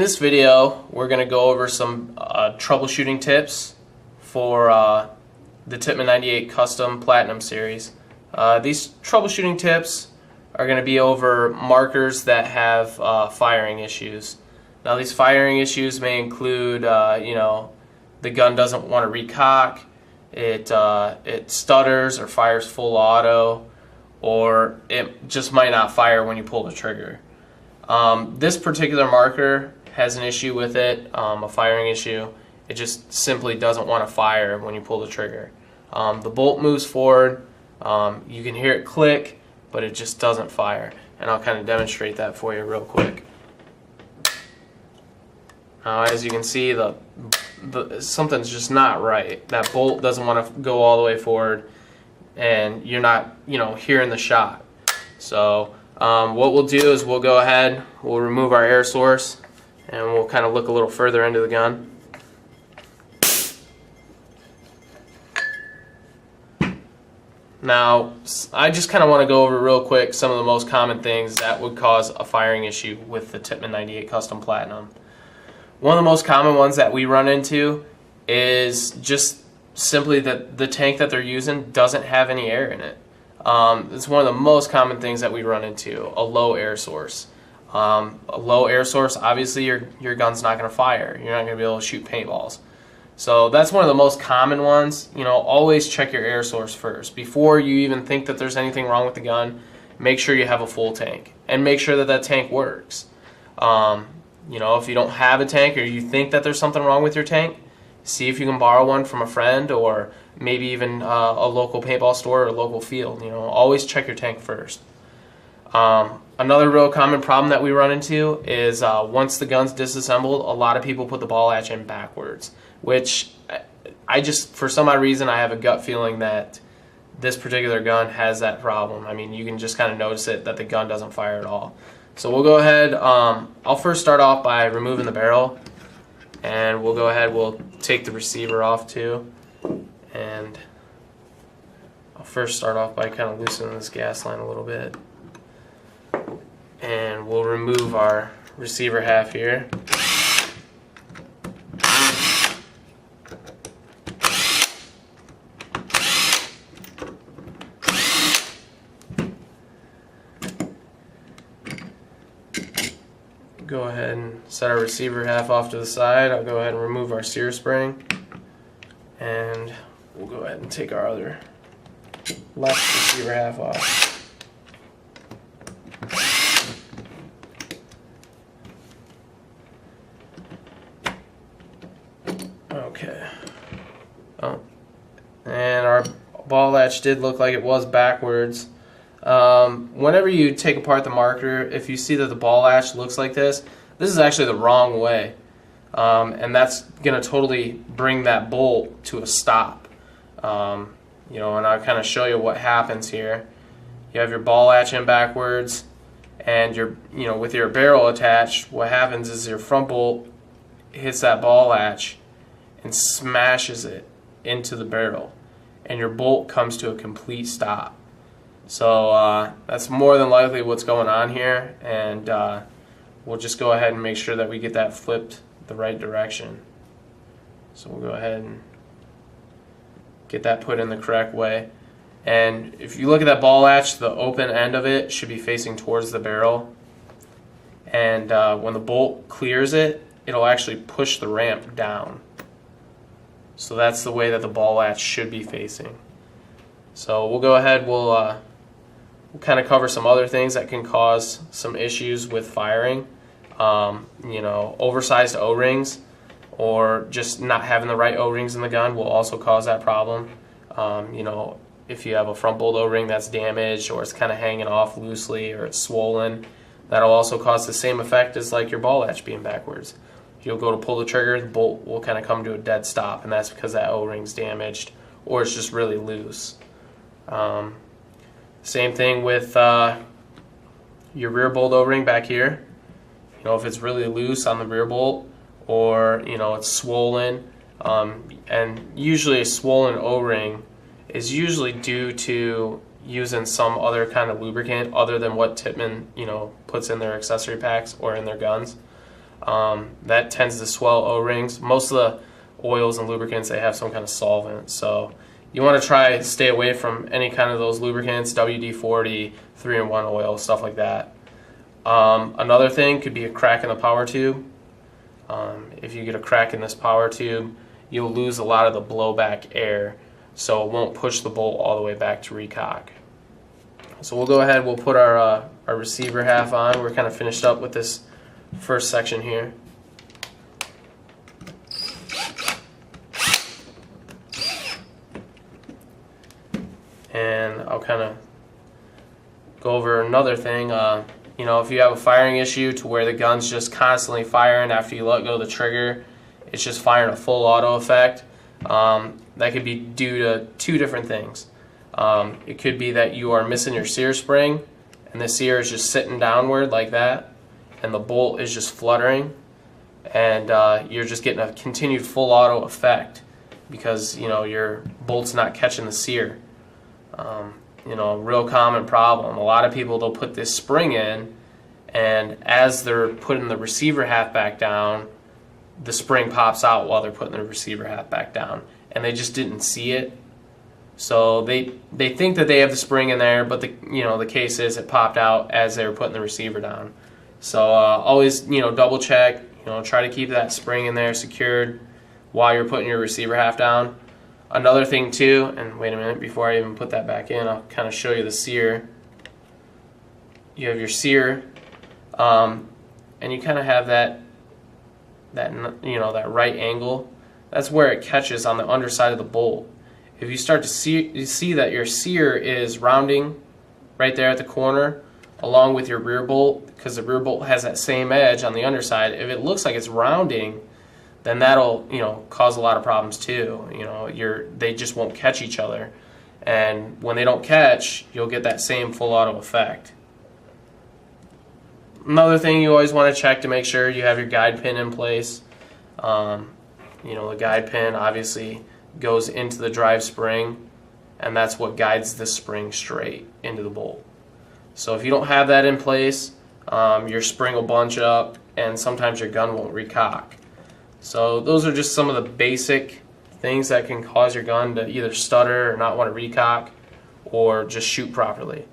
this video, we're going to go over some troubleshooting tips for the Tippmann 98 Custom Platinum Series. These troubleshooting tips are going to be over markers that have firing issues. Now, these firing issues may include, the gun doesn't want to recock, it stutters or fires full auto, or it just might not fire when you pull the trigger. This particular marker has an issue with it, a firing issue. It just simply doesn't want to fire when you pull the trigger. The bolt moves forward, you can hear it click, but it just doesn't fire. And I'll kind of demonstrate that for you real quick. Now, as you can see, something's just not right. That bolt doesn't want to go all the way forward, and you're not, hearing the shot. So what we'll do is we'll go ahead, we'll remove our air source, and we'll kind of look a little further into the gun. Now, I just kind of want to go over real quick some of the most common things that would cause a firing issue with the Tippmann 98 Custom Platinum. One of the most common ones that we run into is just simply that the tank that they're using doesn't have any air in it. It's one of the most common things that we run into, a low air source. A low air source, obviously your gun's not going to fire. You're not going to be able to shoot paintballs. So that's one of the most common ones. Always check your air source first. Before you even think that there's anything wrong with the gun, make sure you have a full tank. And make sure that that tank works. If you don't have a tank or you think that there's something wrong with your tank, see if you can borrow one from a friend or maybe even a local paintball store or a local field. Always check your tank first. Another real common problem that we run into is once the gun's disassembled, a lot of people put the ball latch in backwards, which for some odd reason, I have a gut feeling that this particular gun has that problem. I mean, you can just kind of notice it, that the gun doesn't fire at all. So we'll go ahead, I'll first start off by removing the barrel, and we'll take the receiver off too, and I'll first start off by kind of loosening this gas line a little bit, and we'll remove our receiver half here. Go ahead and set our receiver half off to the side. I'll go ahead and remove our sear spring, and we'll go ahead and take our other left receiver half off. Okay. Oh, and our ball latch did look like it was backwards. Whenever you take apart the marker, if you see that the ball latch looks like this is actually the wrong way, and that's going to totally bring that bolt to a stop. And I'll kind of show you what happens here. You have your ball latch in backwards, and with your barrel attached, what happens is your front bolt hits that ball latch and smashes it into the barrel, and your bolt comes to a complete stop. So that's more than likely what's going on here, and we'll just go ahead and make sure that we get that flipped the right direction. So we'll go ahead and get that put in the correct way. And if you look at that ball latch, the open end of it should be facing towards the barrel, and when the bolt clears it, it'll actually push the ramp down. So that's the way that the ball latch should be facing. So we'll go ahead, we'll kind of cover some other things that can cause some issues with firing. Oversized O-rings or just not having the right O-rings in the gun will also cause that problem. If you have a front bolt O-ring that's damaged, or it's kind of hanging off loosely, or it's swollen, that'll also cause the same effect as like your ball latch being backwards. You'll go to pull the trigger, the bolt will kind of come to a dead stop, and that's because that O-ring's damaged or it's just really loose. Same thing with your rear bolt O-ring back here. If it's really loose on the rear bolt, or it's swollen, and usually a swollen O-ring is usually due to using some other kind of lubricant other than what Tippmann puts in their accessory packs or in their guns. That tends to swell O-rings. Most of the oils and lubricants, they have some kind of solvent, so you want to try to stay away from any kind of those lubricants, WD-40, 3-in-1 oil, stuff like that. Another thing could be a crack in the power tube. If you get a crack in this power tube, you'll lose a lot of the blowback air, so it won't push the bolt all the way back to recock. So we'll go ahead, we'll put our receiver half on. We're kind of finished up with this first section here. And I'll kind of go over another thing. You know, if you have a firing issue to where the gun's just constantly firing after you let go of the trigger, it's just firing a full auto effect, that could be due to two different things. It could be that you are missing your sear spring, and the sear is just sitting downward like that, and the bolt is just fluttering, and you're just getting a continued full auto effect because, you know, your bolt's not catching the sear. You know, a real common problem. A lot of people, they'll put this spring in, and as they're putting the receiver half back down, the spring pops out while they're putting the receiver half back down, and they just didn't see it. So they think that they have the spring in there, but the case is it popped out as they were putting the receiver down. So always, you know, double check. You know, try to keep that spring in there secured while you're putting your receiver half down. Another thing too, and wait a minute, before I even put that back in, I'll kind of show you the sear. You have your sear, and you kind of have that right angle. That's where it catches on the underside of the bolt. If you start to see that your sear is rounding right there at the corner, along with your rear bolt, because the rear bolt has that same edge on the underside. If it looks like it's rounding, then that'll, you know, cause a lot of problems too. You know, they just won't catch each other, and when they don't catch, you'll get that same full auto effect. Another thing you always want to check to make sure you have your guide pin in place. You know, the guide pin obviously goes into the drive spring, and that's what guides the spring straight into the bolt. So if you don't have that in place, your spring will bunch up, and sometimes your gun won't recock. So those are just some of the basic things that can cause your gun to either stutter or not want to recock or just shoot properly.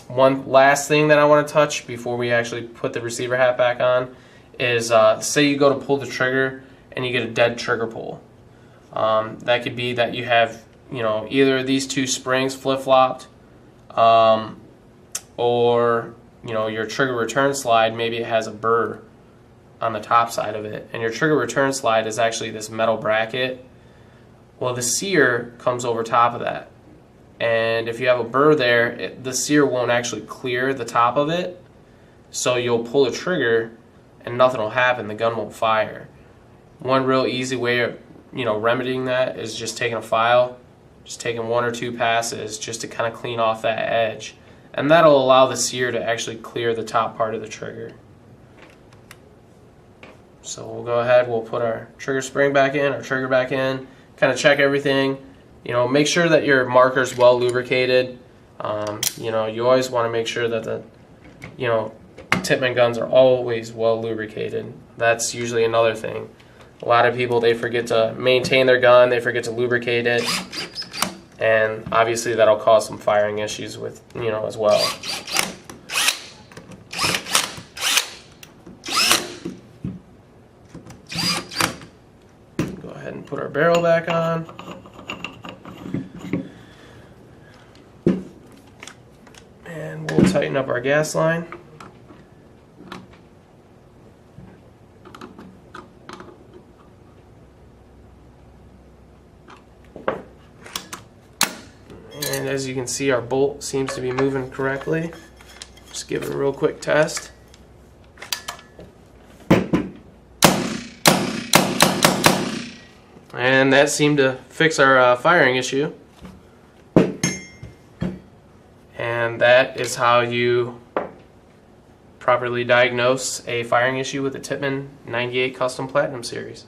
One last thing that I want to touch before we actually put the receiver hat back on is say you go to pull the trigger and you get a dead trigger pull. That could be that you have, you know, either of these two springs flip-flopped, or, you know, your trigger return slide, maybe it has a burr on the top side of it, and your trigger return slide is actually this metal bracket. Well, the sear comes over top of that, and if you have a burr there, the sear won't actually clear the top of it, so you'll pull the trigger and nothing will happen, the gun won't fire. One real easy way of, you know, remedying that is just taking a file, just taking 1 or 2 passes just to kind of clean off that edge, and that'll allow the sear to actually clear the top part of the trigger. So we'll go ahead, we'll put our trigger spring back in, our trigger back in, kind of check everything. You know, make sure that your marker's well lubricated. You know, you always want to make sure that the, you know, Tippmann guns are always well lubricated. That's usually another thing. A lot of people, they forget to maintain their gun, they forget to lubricate it, and obviously that'll cause some firing issues with, you know, as well. And put our barrel back on. And we'll tighten up our gas line. And as you can see, our bolt seems to be moving correctly. Just give it a real quick test. And that seemed to fix our firing issue. And that is how you properly diagnose a firing issue with the Tippmann 98 Custom Platinum Series.